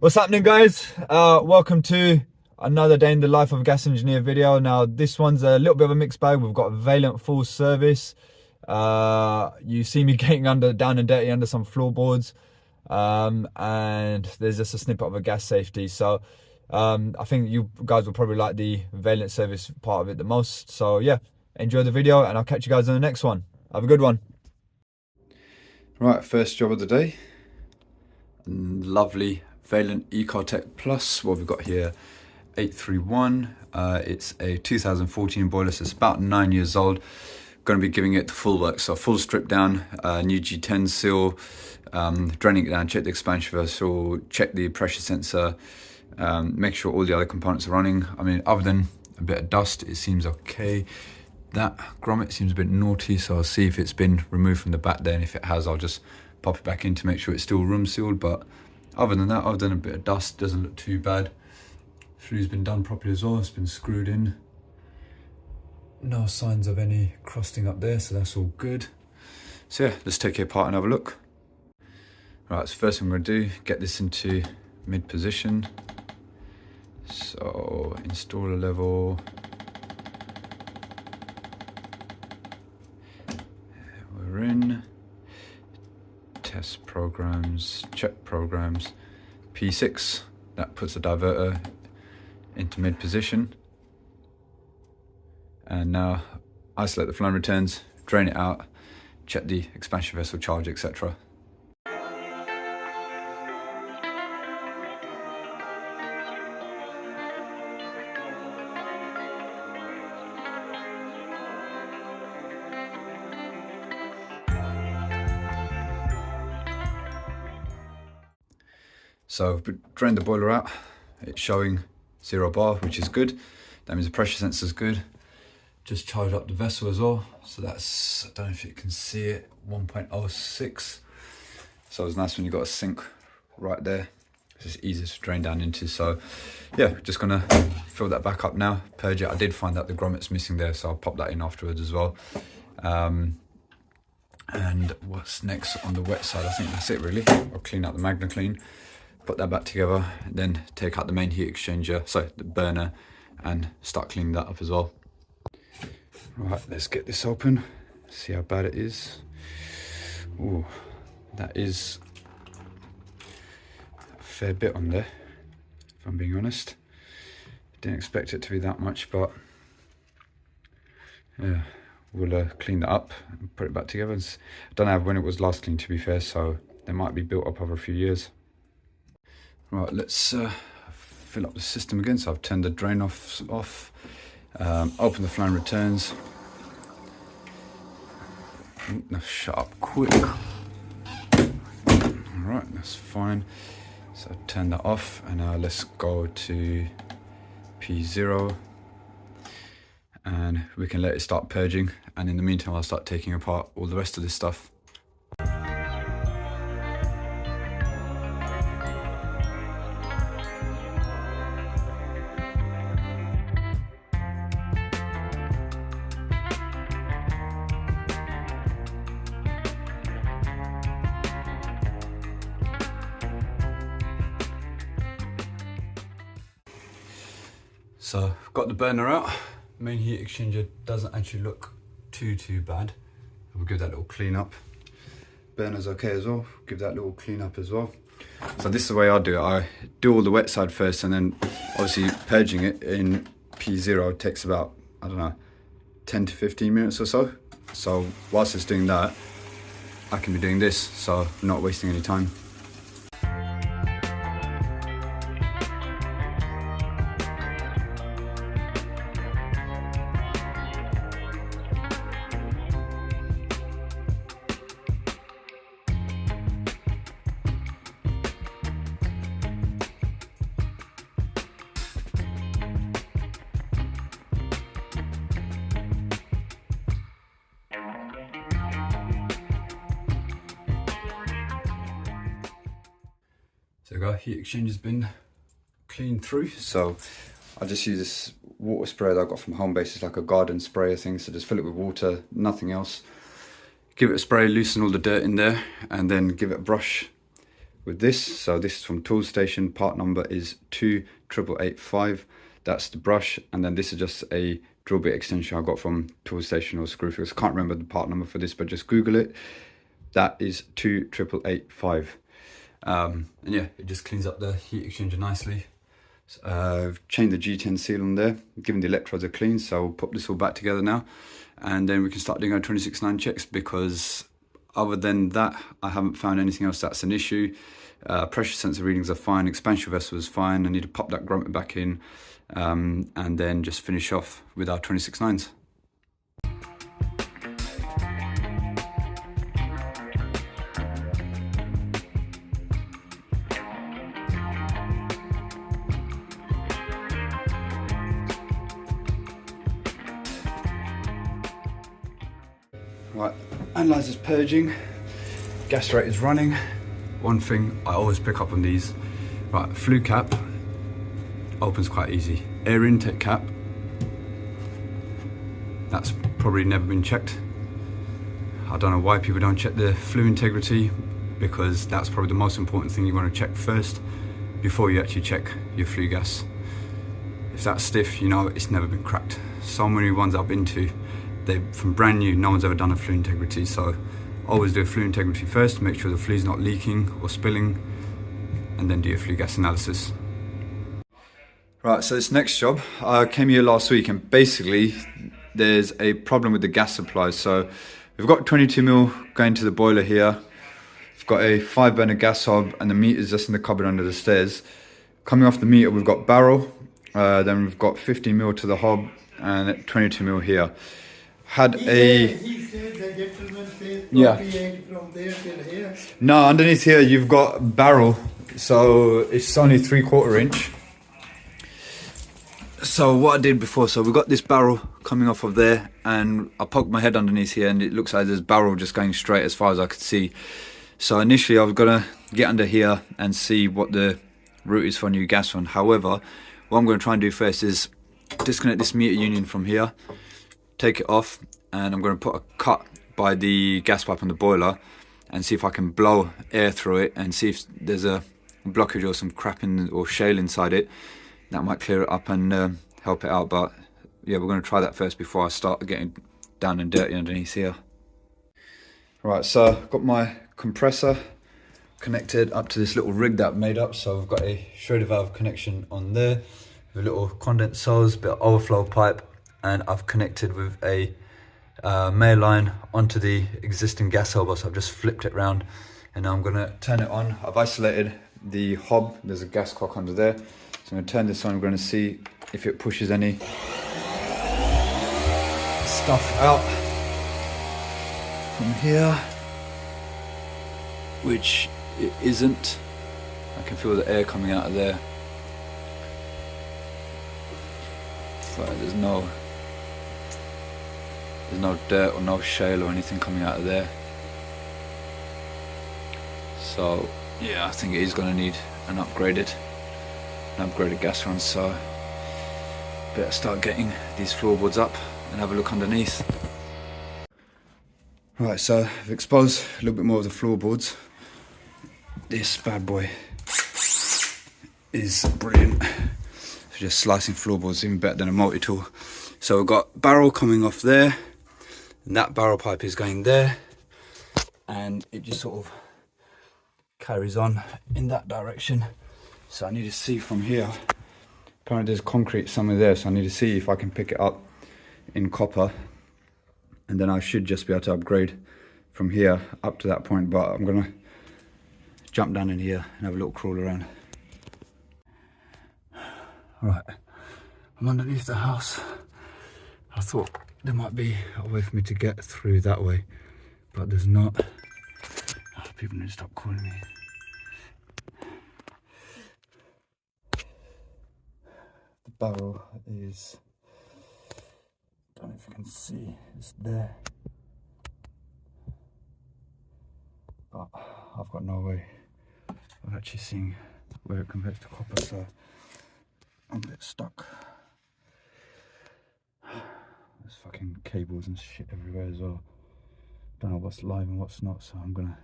What's happening, guys? Welcome to another day in the life of a gas engineer video. Now this one's a little bit of a mixed bag. We've got Vaillant full service. You see me getting down and dirty under some floorboards, and there's just a snippet of a gas safety. So I think you guys will probably like the Vaillant service part of it the most. So yeah, enjoy the video and I'll catch you guys in the next one. Have a good one. Right, first job of the day. Lovely Vaillant EcoTech Plus. What we've got here, 831. It's a 2014 boiler, so it's about 9 years old. Going to be giving it the full work, so full strip down, new G10 seal, draining it down, check the expansion vessel, check the pressure sensor, make sure all the other components are running. I mean, other than a bit of dust, it seems okay. That grommet seems a bit naughty, so I'll see if it's been removed from the back there, and if it has, I'll just pop it back in to make sure it's still room sealed. But other than that, other than a bit of dust, doesn't look too bad. Flue's been done properly as well, it's been screwed in. No signs of any crusting up there, so that's all good. So yeah, let's take it apart and have a look. Right, so first thing I'm going to do, get this into mid position. So installer level. We're in. Test programs, check programs. P6, that puts the diverter into mid position. And now isolate the flow and returns, drain it out, check the expansion vessel charge, etc. So we drained the boiler out, it's showing 0 bar, which is good. That means the pressure sensor is good. Just charged up the vessel as well. So that's, I don't know if you can see it, 1.06. So it's nice when you've got a sink right there. It's just easier to drain down into. So yeah, just gonna fill that back up now, purge it. I did find that the grommet's missing there, so I'll pop that in afterwards as well. And what's next on the wet side? I think that's it really. I'll clean out the Magna Clean, put that back together, then take out the main heat exchanger, sorry, the burner, and start cleaning that up as well. Right, let's get this open, see how bad it is. Ooh, that is a fair bit on there, if I'm being honest. Didn't expect it to be that much, but yeah, we'll clean that up and put it back together. I don't know when it was last cleaned, to be fair, so they might be built up over a few years. Right, let's fill up the system again. So I've turned the drain off, open the flow and returns. Now shut up quick. Alright, that's fine. So turn that off, and now let's go to P0 and we can let it start purging, and in the meantime I'll start taking apart all the rest of this stuff. So got the burner out. Main heat exchanger doesn't actually look too bad. We'll give that a little clean up. Burner's okay as well. Give that a little clean up as well. So this is the way I do it. I do all the wet side first, and then obviously purging it in P0 takes about, I don't know, 10 to 15 minutes or so. So whilst it's doing that, I can be doing this, so I'm not wasting any time. So our heat exchanger has been cleaned through. So I just use this water spray that I got from Homebase. It's like a garden sprayer thing. So just fill it with water, nothing else. Give it a spray, loosen all the dirt in there, and then give it a brush. with this. So this is from Toolstation, part number is 28885. That's the brush, and then this is just a drill bit extension I got from Toolstation or Screwfix. Can't remember the part number for this, but just Google it. That is 28885. And yeah, it just cleans up the heat exchanger nicely. I've changed the G10 seal on there, given the electrodes a clean, so we'll put this all back together now, and then we can start doing our 26.9 checks, because other than that I haven't found anything else that's an issue. Pressure sensor readings are fine, expansion vessel is fine. I need to pop that grommet back in, and then just finish off with our 26.9s. Right, analyzer's purging, gas rate is running. One thing I always pick up on these, right, flue cap opens quite easy. Air intake cap, that's probably never been checked. I don't know why people don't check the flue integrity, because that's probably the most important thing you want to check first before you actually check your flue gas. If that's stiff, you know it's never been cracked. So many ones I've been to, they're from brand new, no one's ever done a flue integrity. So always do a flue integrity first, make sure the flue's not leaking or spilling, and then do your flue gas analysis. Right, so this next job, I came here last week, and basically there's a problem with the gas supply. So we've got 22mm going to the boiler here. We've got a 5-burner gas hob, and the meter's just in the cupboard under the stairs. Coming off the meter, we've got barrel, then we've got 15mm to the hob, and 22mm here. Had a... He said the gentleman says Yeah. 28 from there till here. No, underneath here you've got barrel, so it's only 3/4 inch. So what I did before, so we've got this barrel coming off of there, and I poked my head underneath here, and it looks like there's barrel just going straight as far as I could see. So initially I was gonna get under here and see what the route is for a new gas one. However, what I'm gonna try and do first is disconnect this meter union from here, take it off, and I'm going to put a cut by the gas pipe on the boiler and see if I can blow air through it and see if there's a blockage or some crap in or shale inside it. That might clear it up and help it out, but yeah, we're going to try that first before I start getting down and dirty underneath here. Right, so I've got my compressor connected up to this little rig that I've made up. So I've got a Schroeder valve connection on there with a little condense hose, bit of overflow pipe, and I've connected with a male line onto the existing gas elbow. So I've just flipped it around, and now I'm going to turn it on. I've isolated the hob, there's a gas cock under there, so I'm going to turn this on. I'm going to see if it pushes any stuff out from here, which it isn't. I can feel the air coming out of there, but there's no dirt or no shale or anything coming out of there. So yeah, I think it is going to need an upgraded gas run. So better start getting these floorboards up and have a look underneath. Right, so I've exposed a little bit more of the floorboards. This bad boy is brilliant. So just slicing floorboards even better than a multi-tool. So we've got barrel coming off there, and that barrel pipe is going there, and it just sort of carries on in that direction. So I need to see from here. Apparently there's concrete somewhere there, so I need to see if I can pick it up in copper, and then I should just be able to upgrade from here up to that point. But I'm gonna jump down in here and have a little crawl around. Right, I'm underneath the house. I thought there might be a way for me to get through that way, but there's not. Oh, people need to stop calling me. The barrel is, I don't know if you can see, it's there. But I've got no way of actually seeing where it compares to copper, so I'm a bit stuck. There's fucking cables and shit everywhere as well. Don't know what's live and what's not, so I'm gonna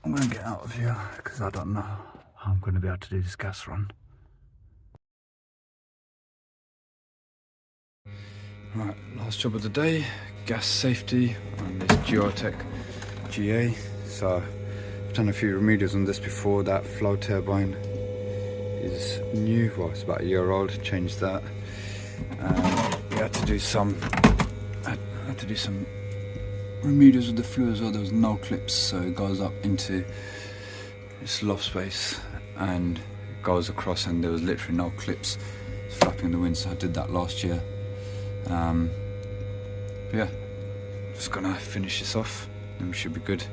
I'm going to get out of here because I don't know how I'm going to be able to do this gas run. Right, last job of the day, gas safety on this DeWalt GA. So I've done a few remedials on this before. That flow turbine is new, well, it's about a year old. Changed that. We had to do some remedials with the flue as well. There was no clips, so it goes up into this loft space and it goes across, and there was literally no clips flapping in the wind. So I did that last year. But yeah, just gonna finish this off and we should be good.